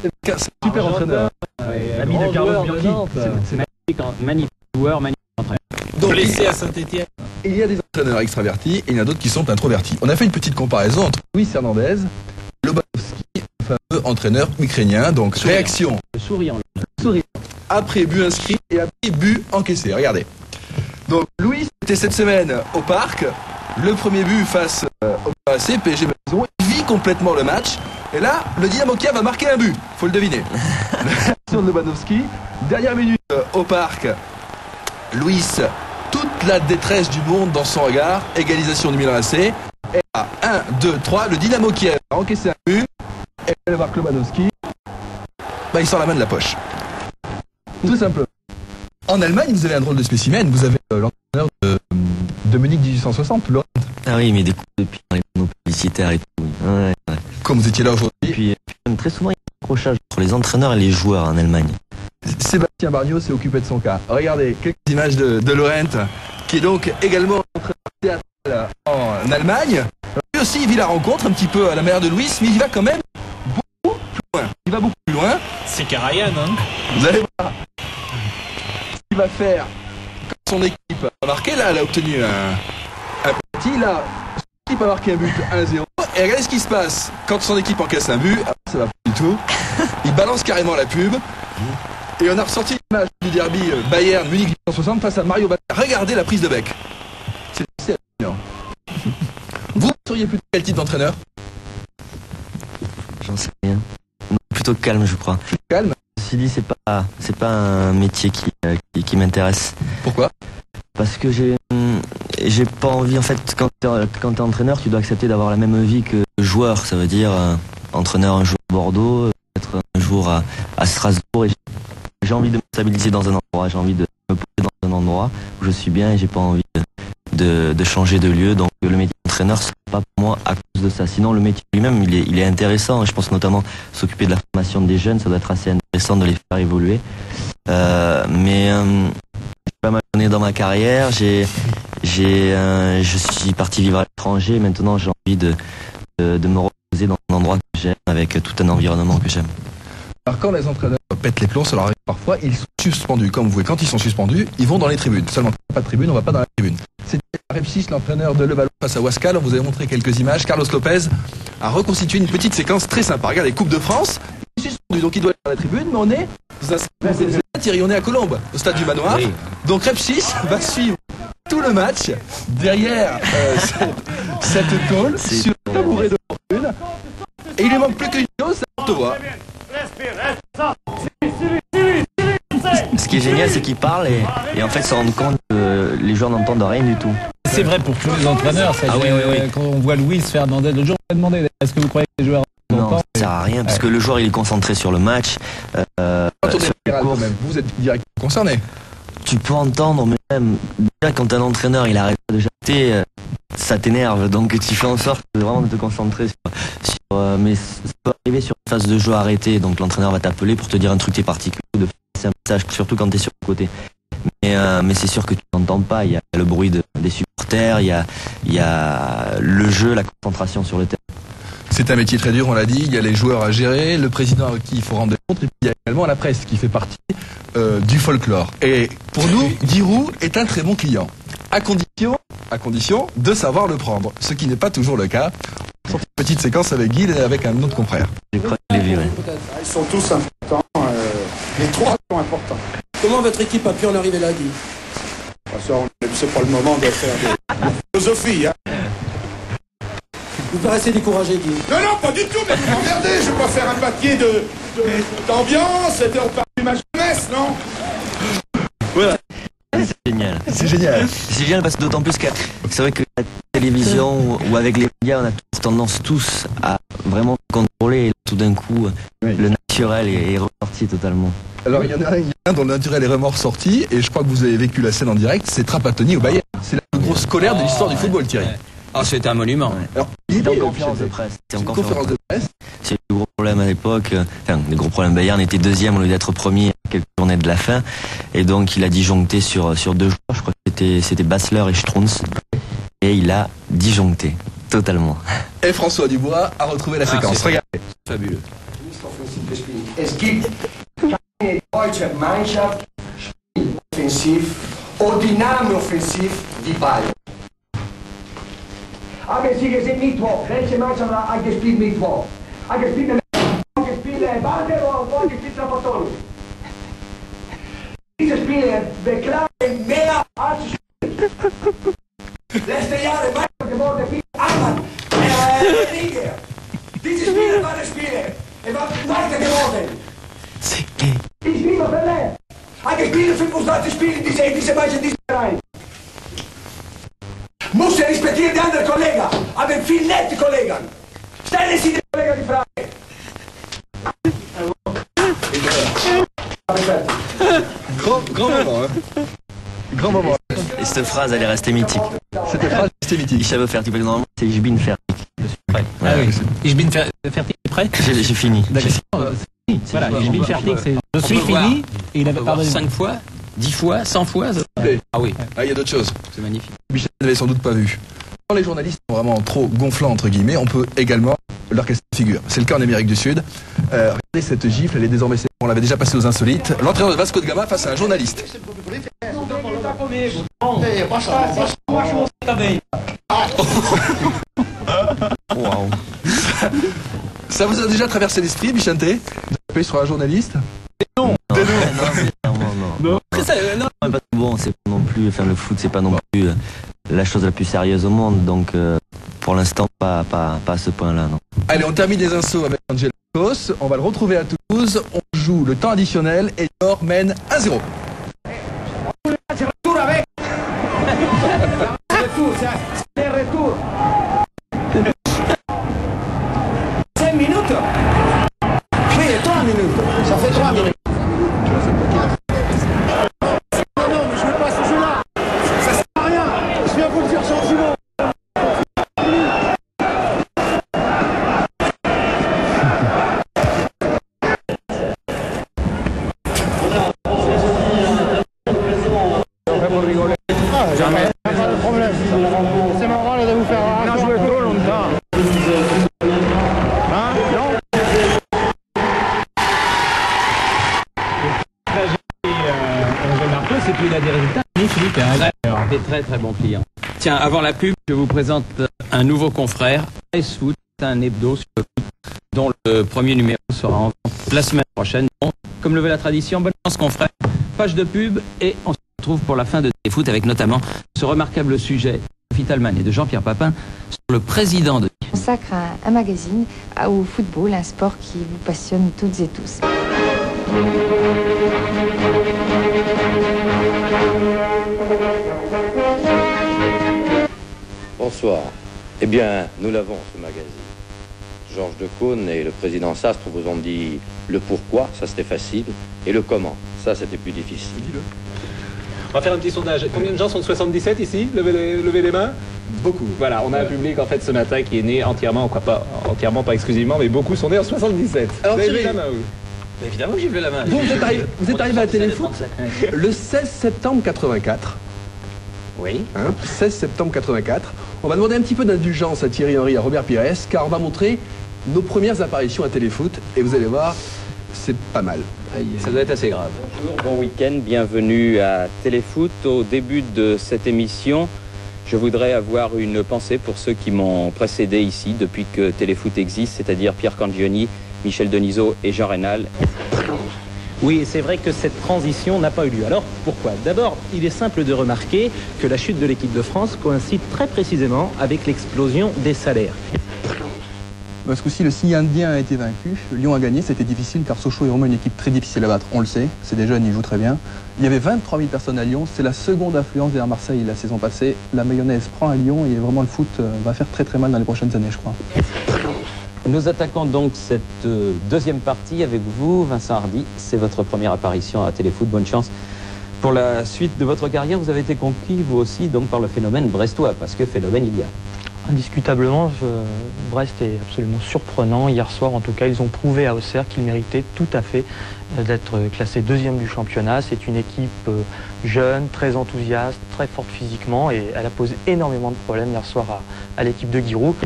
C'est un super entraîneur. L'ami de Carlos Bianchi. C'est magnifique joueur, magnifique entraîneur. Donc, Blessé à Saint-Étienne. il y a des entraîneurs extravertis et il y en a d'autres qui sont introvertis. On a fait une petite comparaison entre Luis Hernandez et Lobanovski, le fameux entraîneur ukrainien. Donc, réaction Souriant. après but inscrit et après but encaissé. Regardez. Donc, Luis était cette semaine au parc. Le premier but face au AC, PSG Maison. Il vit complètement le match. Et là, le Dynamo Kiev va marquer un but. Faut le deviner. Sur de Lobanovski. Dernière minute au parc. Luis, toute la détresse du monde dans son regard. Égalisation du Milan AC. Et à 1, 2, 3, le Dynamo Kiev a encaissé un but. Et le marque Lobanovski. Il sort la main de la poche. Tout simplement. En Allemagne, vous avez un drôle de spécimen. Vous avez l'entraîneur de Munich 1860, Laurent. Ah oui, mais des coups de pied dans les panneaux publicitaires et tout. Ouais. Comme vous étiez là aujourd'hui. Et puis, très souvent, il y a un accrochage entre les entraîneurs et les joueurs en Allemagne. Sébastien Bargnot s'est occupé de son cas. Regardez, quelques images de Laurent, qui est donc également entraîneur théâtral en Allemagne. Lui aussi, il vit la rencontre un petit peu à la manière de Luis, mais il va quand même beaucoup plus loin. Il va beaucoup plus loin. C'est Karajan, hein. Vous allez voir ce qu'il va faire quand son équipe a marqué. Là, elle a obtenu un petit. Là, son équipe a marqué un but 1-0. Et regardez ce qui se passe quand son équipe encaisse un but. Ah, ça va pas du tout. Il balance carrément la pub. Et on a ressorti l'image du derby Bayern Munich 1960 face à Mario Balotelli. Regardez la prise de bec. C'est assez hallucinant. Vous seriez plutôt quel type d'entraîneur? J'en sais rien. Non, plutôt calme, je crois. Calme. Ceci dit, c'est pas un métier qui m'intéresse. Pourquoi? Parce que j'ai pas envie, en fait, quand t'es entraîneur, tu dois accepter d'avoir la même vie que joueur. Ça veut dire entraîneur un jour à Bordeaux, être un jour à Strasbourg. Et j'ai envie de me stabiliser dans un endroit, j'ai envie de me poser dans un endroit où je suis bien et j'ai pas envie de changer de lieu. Donc le métier d'entraîneur, c'est pas pour moi à cause de ça. Sinon, le métier lui-même, il est intéressant. Je pense notamment s'occuper de la formation des jeunes, ça doit être assez intéressant de les faire évoluer. Mais j'ai pas mal donné dans ma carrière. Je suis parti vivre à l'étranger. Maintenant, j'ai envie de me reposer dans un endroit que j'aime, avec tout un environnement que j'aime. Alors quand les entraîneurs pètent les plombs, ça leur arrive parfois, ils sont suspendus. Comme vous voyez, quand ils sont suspendus, ils vont dans les tribunes. Seulement, quand il n'y a pas de tribune, on ne va pas dans la tribune. C'était Repsis, l'entraîneur de Le Ballon face à Huascal. On vous avait montré quelques images. Carlos Lopez a reconstitué une petite séquence très sympa. Regardez, Coupe de France, il est suspendu, donc il doit être dans la tribune, mais on est dans un Thierry, on est à Colombes, au stade du Manoir. Oui. Donc Repsis va suivre tout le match derrière cette tôle sur le tabouret de fortune. Et il lui manque plus qu'une chose, c'est la porte-voix. Ce qui est génial, c'est qu'ils parlent et en fait se rendent compte que les joueurs n'entendent rien du tout. C'est vrai pour tous les entraîneurs. Ça, oui. Quand on voit Luis Fernandez, le jour on a demandé, est-ce que vous croyez que les joueurs non, ça sert à rien parce que le joueur il est concentré sur le match. Vous êtes directement concerné. Tu peux entendre, mais même déjà quand un entraîneur il arrête de jeter, ça t'énerve, donc tu fais en sorte vraiment de te concentrer sur mais ça peut arriver sur une phase de jeu arrêtée, donc l'entraîneur va t'appeler pour te dire un truc qui est particulier, de passer un message, surtout quand tu es sur le côté. Mais c'est sûr que tu n'entends pas, il y a le bruit des supporters, il y a le jeu, la concentration sur le terrain. C'est un métier très dur, on l'a dit, il y a les joueurs à gérer, le président à qui il faut rendre des comptes, et puis il y a également la presse qui fait partie du folklore. Et pour nous, Giroud est un très bon client, à condition de savoir le prendre, ce qui n'est pas toujours le cas. On sort une petite séquence avec Guy et avec un autre confrère. Je crois que je l'ai vu, ouais. Ils sont tous importants, les trois sont importants. Comment votre équipe a pu en arriver là, Guy? C'est pas le moment de faire des philosophies, hein. Vous paraissez découragé, Guy. Non, pas du tout, mais vous m'emmerdez, je vais pas faire un papier d'ambiance, de reparler du match de Metz, non? Voilà. C'est génial. C'est génial. C'est génial parce que d'autant plus que c'est vrai que la télévision ou avec les médias, on a toujours tendance tous à vraiment contrôler et tout d'un coup, le naturel est ressorti totalement. Alors il y en a un dont le naturel est vraiment ressorti, et je crois que vous avez vécu la scène en direct, c'est Trapattoni au Bayern. C'est la plus grosse colère de l'histoire du football, Thierry. Ah, c'était un monument. Ouais. Alors, c'était en conférence de presse. C'était en conférence de presse. C'est le gros problème à l'époque. Enfin, les gros problèmes. Bayern était deuxième au lieu d'être premier à quelques journées de la fin. Et donc, il a disjoncté sur 2 joueurs. Je crois que c'était Basler et Strunz. Et il a disjoncté. Totalement. Et François Dubois a retrouvé la séquence. Regardez. Fabuleux. gespielt. Es gibt keine deutsche Mannschaft, spielt offensiv oder dynamo-offensiv wie Bayern. Haben Sie gesehen Mittwoch? Welche Mannschaft hat gespielt Mittwoch? Hat gespielt Barcelona und gespielt Trapattoni. Diese Spieler beklagen mehr als Spieler. Letzte Jahre Meister geworden, viel Arman. Diese Spieler waren Spieler. War Meister geworden. Die Spieler verletzt. Hat gespielt 25 Spiele in diese Mannschaft, in diesem Verein. Muss er respektieren die anderen Kollegen, aber viel nette Kollegen. Stellen Sie den Kollegen die Frage. Grand moment, hein. Grand moment. Et cette phrase, elle est restée mythique. Cette phrase est restée mythique. Ich habe fertig, parce que normalement, c'est Ich bin fertig. Je suis prêt. Ah oui. Ich bin fertig, prêt. J'ai fini. Voilà, Ich bin fertig, c'est je suis fini. Et il avait parlé 5 fois, 10 fois, 100 fois. Ah oui, Ah, il y a d'autres choses. c'est magnifique. Michel n'avait sans doute pas vu. Quand les journalistes sont vraiment trop gonflants, entre guillemets, on peut également leur casser la figure. C'est le cas en Amérique du Sud. Regardez cette gifle, elle est désormais célèbre. On l'avait déjà passée aux insolites. L'entraîneur de Vasco de Gama face à un journaliste. Waouh. Ça vous a déjà traversé l'esprit, Bichante, de taper sur un journaliste? Non. Pas bon, c'est pas non plus, enfin le foot c'est pas non plus la chose la plus sérieuse au monde, donc pour l'instant pas à ce point-là, non. Allez, on termine les insos avec Angelo Cos. On va le retrouver à Toulouse. On joue le temps additionnel et Niort mène 1-0. C'est retour. 5 minutes. Oui, 3 minutes. Ça fait 3 minutes. Non, mais je veux pas ce jeu-là. Ça sert à rien. Je viens vous le dire gentiment. C'est normal de vous faire un on a joué trop longtemps. Hein? Non? Marco, c'est qu'il a des résultats magnifiques. Des très très bons clients. Tiens, avant la pub, je vous présente un nouveau confrère, Ice Foot, un hebdo sur le foot, dont le premier numéro sera en vente la semaine prochaine. Bon, comme le veut la tradition, bonne chance confrère. Page de pub et on se retrouve pour la fin de Téléfoot avec notamment ce remarquable sujet de Vitalman et de Jean-Pierre Papin sur le président de... On consacre un magazine au football, un sport qui vous passionne toutes et tous. Bonsoir. Eh bien, nous l'avons, ce magazine. Georges Decaune et le président Sastre vous ont dit le pourquoi, ça c'était facile, et le comment, ça c'était plus difficile. On va faire un petit sondage. Combien de gens sont de 77 ici? Levez les mains. Beaucoup. Voilà, on a un public en fait ce matin qui est né entièrement, quoi pas entièrement, pas exclusivement, mais beaucoup sont nés en 77. Alors, vous avez levé la main, oui. Évidemment que j'ai levé la main. Donc vous êtes arrivé à Téléfoot le 16 septembre 84. Oui. 16 septembre 84. On va demander un petit peu d'indulgence à Thierry Henry et à Robert Pires, car on va montrer nos premières apparitions à Téléfoot, et vous allez voir, c'est pas mal. Ça doit être assez grave. Bonjour, bon week-end, bienvenue à Téléfoot. Au début de cette émission, je voudrais avoir une pensée pour ceux qui m'ont précédé ici depuis que Téléfoot existe, c'est-à-dire Pierre Cangioni, Michel Denisot et Jean Rénal. Oui, c'est vrai que cette transition n'a pas eu lieu. Alors, pourquoi? D'abord, il est simple de remarquer que la chute de l'équipe de France coïncide très précisément avec l'explosion des salaires. Parce que si le signe indien a été vaincu, Lyon a gagné, c'était difficile car Sochaux est vraiment une équipe très difficile à battre, on le sait, c'est des jeunes, ils jouent très bien. Il y avait 23 000 personnes à Lyon, c'est la seconde affluence derrière Marseille la saison passée. La mayonnaise prend à Lyon et vraiment le foot va faire très très mal dans les prochaines années, je crois. Nous attaquons donc cette deuxième partie avec vous, Vincent Hardy. C'est votre première apparition à Téléfoot. Bonne chance pour la suite de votre carrière. Vous avez été conquis, vous aussi, donc par le phénomène brestois, parce que phénomène il y a. Indiscutablement, Brest est absolument surprenant. Hier soir, en tout cas, ils ont prouvé à Auxerre qu'ils méritaient tout à fait d'être classés deuxième du championnat. C'est une équipe jeune, très enthousiaste, très forte physiquement et elle a posé énormément de problèmes hier soir à l'équipe de Giroud.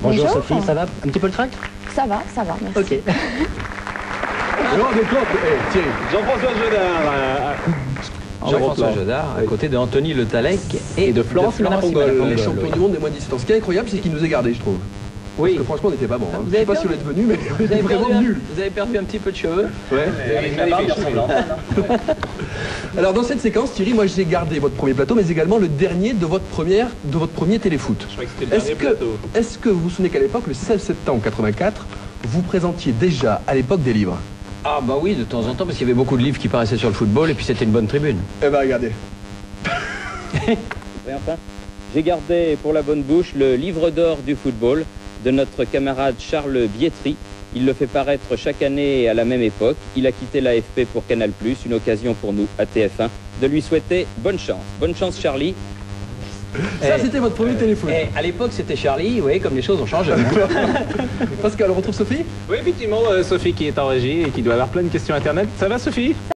Bonjour Sophie, ça va? Un petit peu le trac? Ça va, merci. Ok. Thierry. Jean-François Jodard. Jean-François Jodard, à côté de Anthony Le Tallec et de Florence Manapongol. Les champions du monde des moins de 17 ans. Ce qui est incroyable, c'est qu'il nous a gardés, je trouve. Oui. Parce que franchement, on n'était pas bon. Hein. Vous Je sais avez pas perdu- si on est venu, mais on était vraiment nuls. Vous avez perdu un petit peu de cheveux. Ouais. Alors dans cette séquence, Thierry, moi j'ai gardé votre premier plateau, mais également le dernier de votre premier téléfoot. Je croyais que c'était le dernier plateau. Est-ce que vous vous souvenez qu'à l'époque, le 16 septembre 84, vous présentiez déjà à l'époque des livres? Ah bah oui, de temps en temps, parce qu'il y avait beaucoup de livres qui paraissaient sur le football et puis c'était une bonne tribune. Eh ben regardez. Et enfin, j'ai gardé pour la bonne bouche le livre d'or du football de notre camarade Charles Bietri. Il le fait paraître chaque année à la même époque. Il a quitté l'AFP pour Canal+, une occasion pour nous, à TF1, de lui souhaiter bonne chance. Bonne chance, Charlie. Ça, c'était votre premier téléphone. Et à l'époque, c'était Charlie, vous voyez, comme les choses ont changé. Pascal, on retrouve Sophie? Oui, effectivement, Sophie qui est en régie et qui doit avoir plein de questions internet. Ça va, Sophie?